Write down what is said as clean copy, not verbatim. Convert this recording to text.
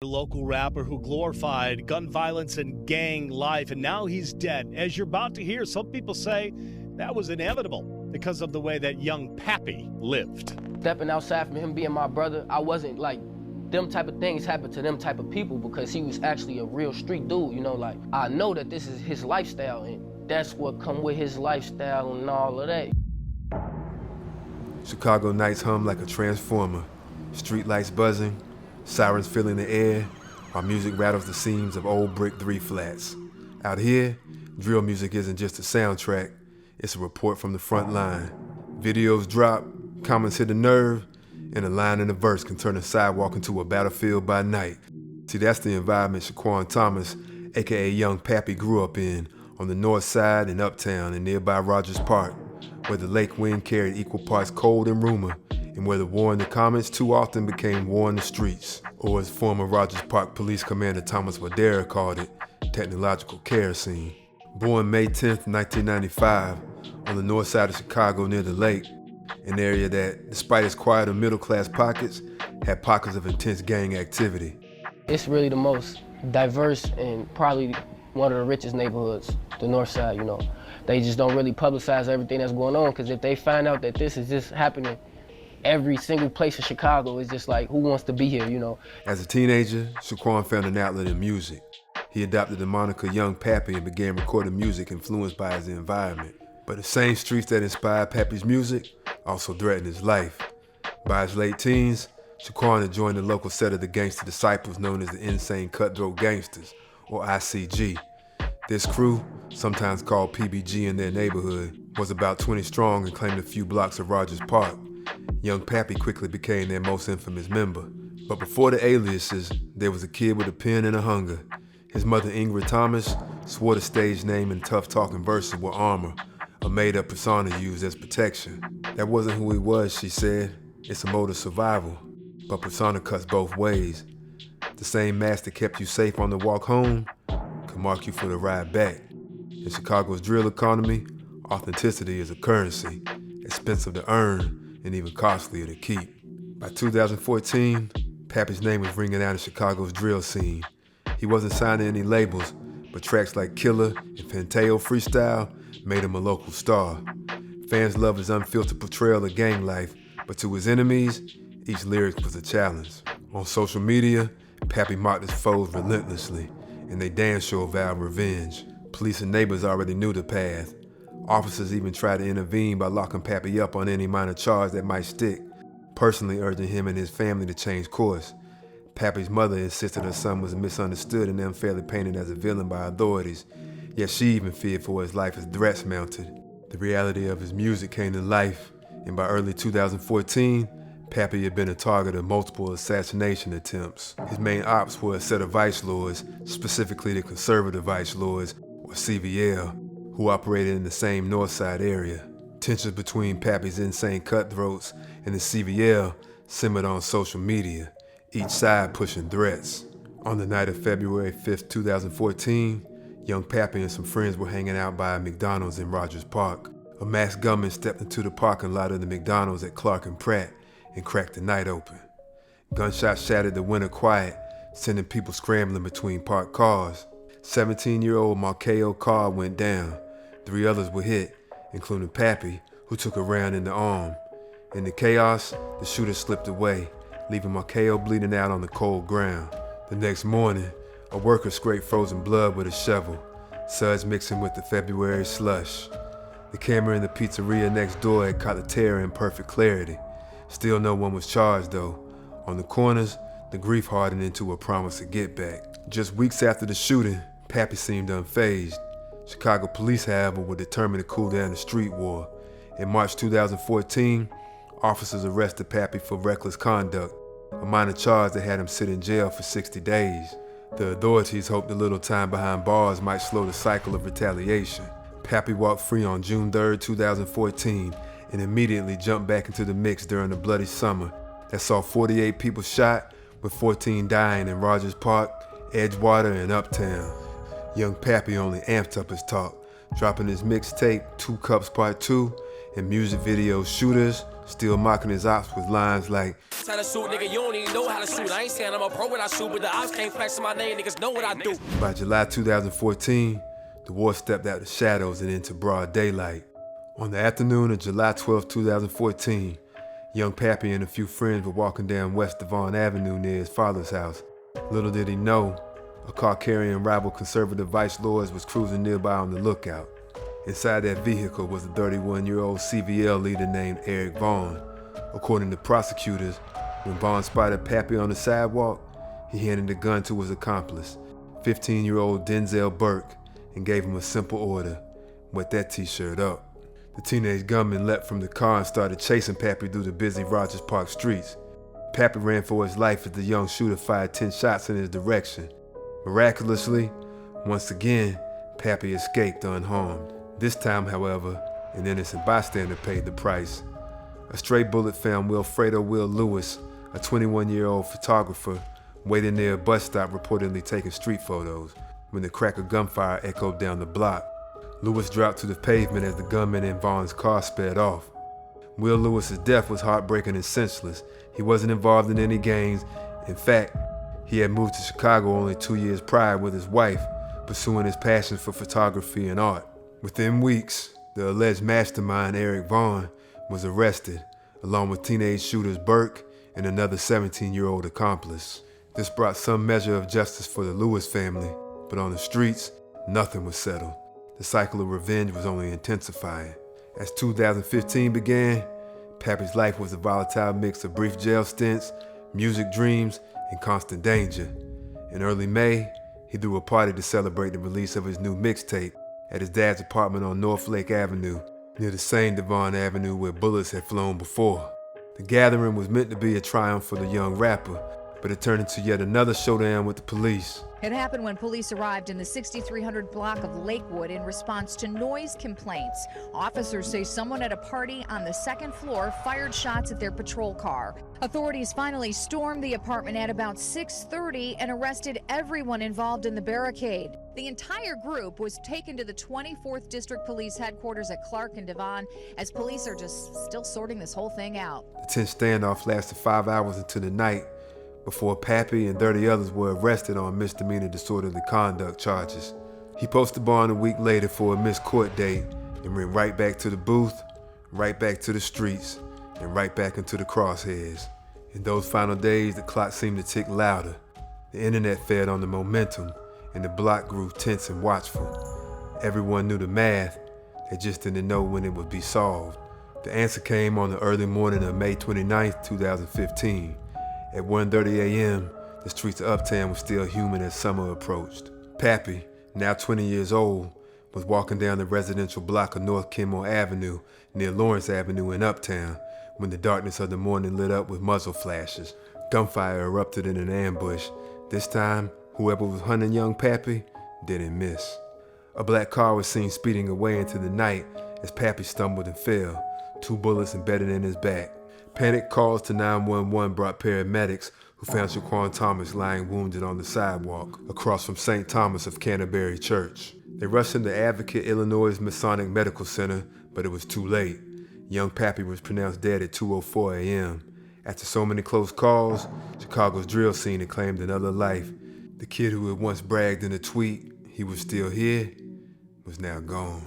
Local rapper who glorified gun violence and gang life, and now he's dead. As you're about to hear, some people say that was inevitable because of the way that young Pappy lived. Stepping outside from him being my brother, I wasn't like, them type of things happen to them type of people because he was actually a real street dude, you know, like, I know that this is his lifestyle and that's what come with his lifestyle and all of that. Chicago nights hum like a transformer, street lights buzzing, sirens filling the air, while music rattles the seams of old brick 3-flats. Out here, drill music isn't just a soundtrack, it's a report from the front line. Videos drop, comments hit a nerve, and a line in a verse can turn a sidewalk into a battlefield by night. See, that's the environment Shaquan Thomas, aka Young Pappy, grew up in, on the north side in Uptown and nearby Rogers Park, where the lake wind carried equal parts cold and rumor, and where the war in the comments too often became war in the streets, or as former Rogers Park Police Commander Thomas Wadera called it, technological kerosene. Born May 10th, 1995, on the north side of Chicago near the lake, an area that, despite its quieter middle-class pockets, had pockets of intense gang activity. It's really the most diverse and probably one of the richest neighborhoods, the north side, you know. They just don't really publicize everything that's going on, because if they find out that this is just happening every single place in Chicago, it's just like, who wants to be here, you know? As a teenager, Shaquan found an outlet in music. He adopted the moniker Young Pappy and began recording music influenced by his environment. But the same streets that inspired Pappy's music also threatened his life. By his late teens, Shaquan had joined the local set of the gangster disciples known as the Insane Cutthroat Gangsters, or ICG. This crew, sometimes called PBG in their neighborhood, was about 20 strong and claimed a few blocks of Rogers Park. Young Pappy quickly became their most infamous member. But before the aliases, there was a kid with a pen and a hunger. His mother, Ingrid Thomas, swore the stage name and tough talking verses were armor, a made-up persona used as protection. That wasn't who he was, she said. It's a mode of survival. But persona cuts both ways. The same mask that kept you safe on the walk home can mark you for the ride back. In Chicago's drill economy, authenticity is a currency, expensive to earn and even costlier to keep. By 2014, Pappy's name was ringing out in Chicago's drill scene. He wasn't signed to any labels, but tracks like Killer and Fanteo Freestyle made him a local star. Fans loved his unfiltered portrayal of gang life, but to his enemies, each lyric was a challenge. On social media, Pappy mocked his foes relentlessly, and they damn sure vowed revenge. Police and neighbors already knew the path. Officers even tried to intervene by locking Pappy up on any minor charge that might stick, personally urging him and his family to change course. Pappy's mother insisted her son was misunderstood and unfairly painted as a villain by authorities, yet she even feared for his life as threats mounted. The reality of his music came to life, and by early 2014, Pappy had been a target of multiple assassination attempts. His main ops were a set of vice lords, specifically the conservative vice lords, or CVL, who operated in the same north side area. Tensions between Pappy's insane cutthroats and the CVL simmered on social media, each side pushing threats. On the night of February 5th, 2014, Young Pappy and some friends were hanging out by a McDonald's in Rogers Park. A masked gunman stepped into the parking lot of the McDonald's at Clark and Pratt and cracked the night open. Gunshots shattered the winter quiet, sending people scrambling between parked cars. 17-year-old Markeo Carr went down. 3 others were hit, including Pappy, who took a round in the arm. In the chaos, the shooter slipped away, leaving Markeo bleeding out on the cold ground. The next morning, a worker scraped frozen blood with a shovel, suds mixing with the February slush. The camera in the pizzeria next door had caught the terror in perfect clarity. Still no one was charged though. On the corners, the grief hardened into a promise to get back. Just weeks after the shooting, Pappy seemed unfazed. Chicago police, however, were determined to cool down the street war. In March 2014, officers arrested Pappy for reckless conduct, a minor charge that had him sit in jail for 60 days. The authorities hoped a little time behind bars might slow the cycle of retaliation. Pappy walked free on June 3rd, 2014, and immediately jumped back into the mix during the bloody summer that saw 48 people shot, with 14 dying in Rogers Park, Edgewater, and Uptown. Young Pappy only amped up his talk, dropping his mixtape 2 Cups Part 2 and music video Shooters, still mocking his ops with lines like, How to shoot, nigga, you don't even know how to shoot. I ain't saying I'm a pro when I shoot, but the ops can't flex my name, niggas know what I do. By July 2014, the war stepped out of the shadows and into broad daylight. On the afternoon of July 12, 2014, young Pappy and a few friends were walking down West Devon Avenue near his father's house. Little did he know, a car carrying rival conservative vice lords was cruising nearby on the lookout. Inside that vehicle was a 31-year-old CVL leader named Eric Vaughn. According to prosecutors, when Vaughn spotted Pappy on the sidewalk, he handed the gun to his accomplice, 15-year-old Denzel Burke, and gave him a simple order: wet that t-shirt up. The teenage gunman leapt from the car and started chasing Pappy through the busy Rogers Park streets. Pappy ran for his life as the young shooter fired 10 shots in his direction. Miraculously, once again, Pappy escaped unharmed. This time, however, an innocent bystander paid the price. A stray bullet found Wilfredo Will Lewis, a 21-year-old photographer, waiting near a bus stop reportedly taking street photos, when the crack of gunfire echoed down the block. Lewis dropped to the pavement as the gunman in Vaughn's car sped off. Will Lewis's death was heartbreaking and senseless. He wasn't involved in any gangs. In fact, he had moved to Chicago only 2 years prior with his wife, pursuing his passion for photography and art. Within weeks, the alleged mastermind, Eric Vaughn, was arrested, along with teenage shooters Burke and another 17-year-old accomplice. This brought some measure of justice for the Lewis family, but on the streets, nothing was settled. The cycle of revenge was only intensifying. As 2015 began, Pappy's life was a volatile mix of brief jail stints, music dreams, and constant danger. In early May, he threw a party to celebrate the release of his new mixtape at his dad's apartment on North Lake Avenue, near the same Devon Avenue where bullets had flown before. The gathering was meant to be a triumph for the young rapper, but it turned into yet another showdown with the police. It happened when police arrived in the 6300 block of Lakewood in response to noise complaints. Officers say someone at a party on the second floor fired shots at their patrol car. Authorities finally stormed the apartment at about 6:30 and arrested everyone involved in the barricade. The entire group was taken to the 24th District Police Headquarters at Clark and Devon as police are just still sorting this whole thing out. The tense standoff lasted 5 hours into the night before Pappy and 30 others were arrested on misdemeanor disorderly conduct charges. He posted bond a week later for a missed court date and went right back to the booth, right back to the streets, and right back into the crosshairs. In those final days, the clock seemed to tick louder. The internet fed on the momentum, and the block grew tense and watchful. Everyone knew the math, they just didn't know when it would be solved. The answer came on the early morning of May 29, 2015. At 1:30 a.m., the streets of Uptown were still humid as summer approached. Pappy, now 20 years old, was walking down the residential block of North Kenmore Avenue near Lawrence Avenue in Uptown when the darkness of the morning lit up with muzzle flashes. Gunfire erupted in an ambush. This time, whoever was hunting young Pappy didn't miss. A black car was seen speeding away into the night as Pappy stumbled and fell, 2 bullets embedded in his back. Panic calls to 911 brought paramedics who found Shaquan Thomas lying wounded on the sidewalk across from St. Thomas of Canterbury Church. They rushed him to Advocate, Illinois' Masonic Medical Center, but it was too late. Young Pappy was pronounced dead at 2:04 a.m. After so many close calls, Chicago's drill scene had claimed another life. The kid who had once bragged in a tweet he was still here was now gone.